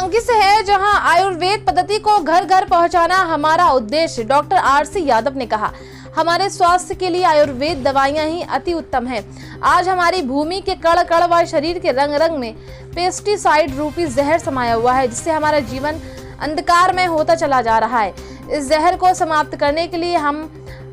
बाराबंकी से है, जहां आयुर्वेद पद्धति को घर घर पहुंचाना हमारा उद्देश्य। डॉक्टर आरसी यादव ने कहा, हमारे स्वास्थ्य के लिए आयुर्वेद दवाइयां ही अति उत्तम है। आज हमारी भूमि के कण कण व शरीर के रंग रंग में पेस्टिसाइड रूपी जहर समाया हुआ है, जिससे हमारा जीवन अंधकार में होता चला जा रहा है। इस जहर को समाप्त करने के लिए हम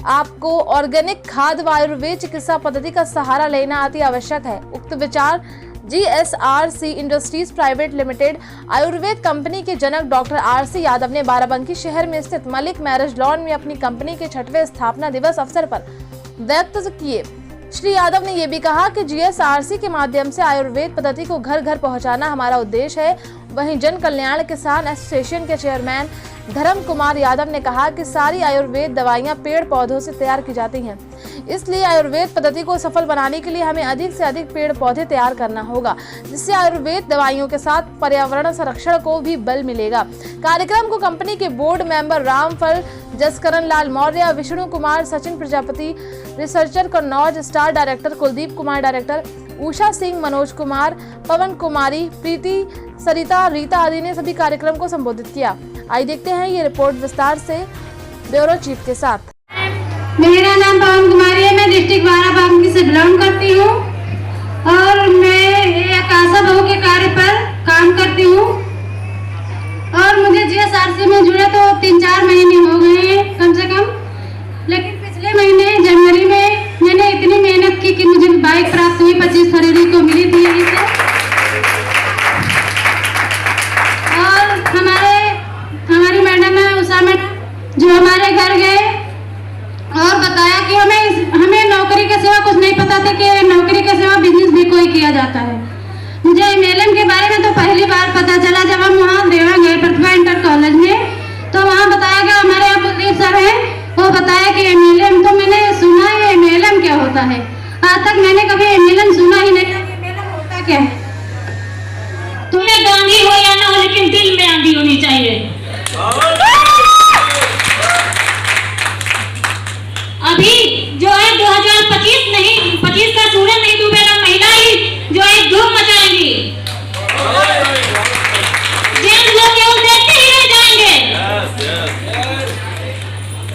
आपको ऑर्गेनिक खाद व आयुर्वेद चिकित्सा पद्धति का सहारा लेना अति आवश्यक है। उक्त विचार GSRC industries private limited Ayurveda company के जनक डॉक्टर आरसी यादव ने बाराबंकी शहर में स्थित मलिक मैरिज लॉन में अपनी कंपनी के 6वें स्थापना दिवस अवसर पर व्यक्त किए। श्री यादव ने यह भी कहा कि GSRC के माध्यम से आयुर्वेद पद्धति को घर घर पहुंचाना हमारा उद्देश्य है। वहीं जन कल्याण किसान एसोसिएशन के चेयरमैन धर्म कुमार यादव ने कहा कि सारी आयुर्वेद दवाइयां पेड़ पौधों से तैयार की जाती हैं, इसलिए आयुर्वेद पद्धति को सफल बनाने के लिए हमें अधिक से अधिक पेड़ पौधे तैयार करना होगा, जिससे आयुर्वेद दवाइयों के साथ पर्यावरण संरक्षण को भी बल मिलेगा। कार्यक्रम को कंपनी के board member Ramphal Jaskaran Lal Maurya, Vishnu Kumar, Sachin Prajapati, researcher Kannauj, star director Kuldeep Kumar, director Usha Singh, Manoj Kumar, Pawan Kumari, Preeti, Sarita, Rita आदि ने सभी कार्यक्रम को संबोधित किया। आइए देखते हैं ये रिपोर्ट विस्तार से ब्यूरो चीफ के साथ। मेरा नाम पवन कुमारी है, मैं डिस्ट्रिक्ट बाराबंकी से बिलोंग करती हूँ और मैं एक आशा बहू के कार्य पर काम करती हूँ और मुझे GSRC में जुड़े तो 3-4 महीने हो गए हैं कम से कम। लेकिन पिछले महीने जनवरी में मैंने इतनी मेहनत की कि मुझे बाइक प्राप्त हुई, 25 फरवरी को मिली थी यहीं से। और हमारी मैडम है उषा मैडम, जो हमारे घर गए और बताया कि हमें नौकरी के सिवा कुछ नहीं पता था कि नौकरी के सिवा बिजनेस भी कोई किया जाता है। मुझे MLM के बारे में तो पहली बार पता चला जब हम वहाँ देवा गए प्रतिभा इंटर कॉलेज में, तो वहाँ बताया गया, हमारे यहाँ कुलदीप सर है, वो बताया कि MLM, तो मैंने सुना है MLM क्या होता है। आज तक मैंने कभी MLM सुना ही नहीं। MLM होता क्या है? तुम्हें गांधी हो या ना हो, लेकिन दिल में आंधी होनी चाहिए। अभी जो है 2025 नहीं, 25 का सूरज नहीं डूबेगा, महिला ही जो है धूम मचाएंगी। जेंट्स लोग केवल देखते ही रह जाएंगे।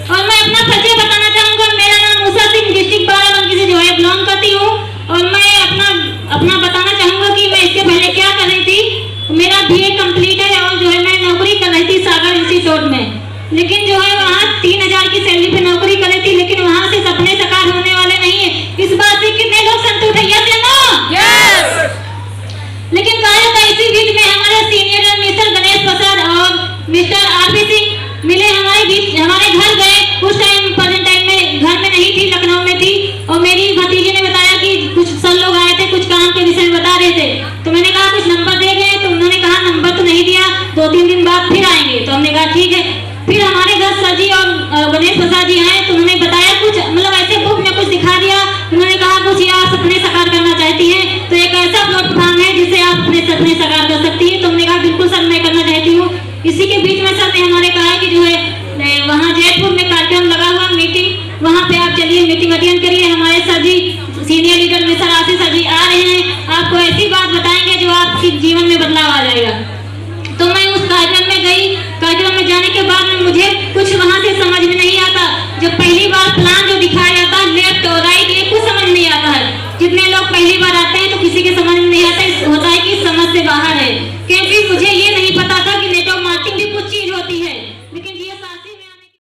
और मैं अपना परिचय बताना चाहूंगा। मेरा नाम उषा सिंह, डिस्ट्रिक्ट बाराबंकी से जो है बिलोंग करती हूँ और मैं अपना बताना चाहूंगा कि मैं इसके पहले क्या कर रही थी। मेरा BA कंप्लीट है और जो है मैं नौकरी कर रही थी सागर इंस्टीट्यूट में, लेकिन जो है वहाँ 3000 की सैलरी पे नौकरी कर रही थी, लेकिन वहाँ से सपने साकार होने वाले नहीं है। इस बात से कितने लोग संतुष्ट हैं? यस या नो? लेकिन कार्य का इसी बीच में हमारे सीनियर मिस्टर गणेश प्रसाद और मिस्टर RP सिंह मिले, हमारे बीच हमारे घर गए। उस टाइम प्रेजेंट टाइम में घर में नहीं थी, लखनऊ में थी, और मेरी भतीजी ने बताया कि कुछ सर लोग आए थे, कुछ काम के विषय में बता रहे थे। तो मैंने कहा कुछ नंबर दे गए, तो उन्होंने कहा नंबर तो नहीं दिया, 2-3 दिन बाद फिर आएंगे। तो हमने कहा ठीक है। फिर हमारे घर सर जी और गणेश प्रसाद जी आए, तो उन्होंने बताया कुछ, मतलब ऐसे बुक में कुछ दिखा दिया। उन्होंने कहा कुछ ये आप सपने साकार करना चाहती हैं तो एक ऐसा प्लेटफॉर्म है जिससे आप अपने सपने साकार कर सकती है। तो हमने कहा बिल्कुल सर, मैं करना चाहती हूँ। इसी के बीच में सर ने हमारे कहा कि जो है वहाँ जयपुर में कार्यक्रम लगा हुआ मीटिंग, वहाँ पे आप चलिए मीटिंग अटेंड करिए। हमारे सर जी सीनियर लीडर मिस्टर आशीष सर जी आ रहे हैं, आपको ऐसी बात बताएंगे जो आपके जीवन में बदलाव आ जाएगा। तो मैं उस कार्यक्रम में गई। कार्यक्रम में जाने के बाद में मुझे कुछ वहाँ से समझ में नहीं आता। जब पहली बार प्लान जो दिखाया जाता है लेफ्ट और राइट, ये कुछ समझ नहीं आता है। जितने लोग पहली बार आते हैं तो किसी के समझ में नहीं आता, होता है कि समझ से बाहर है।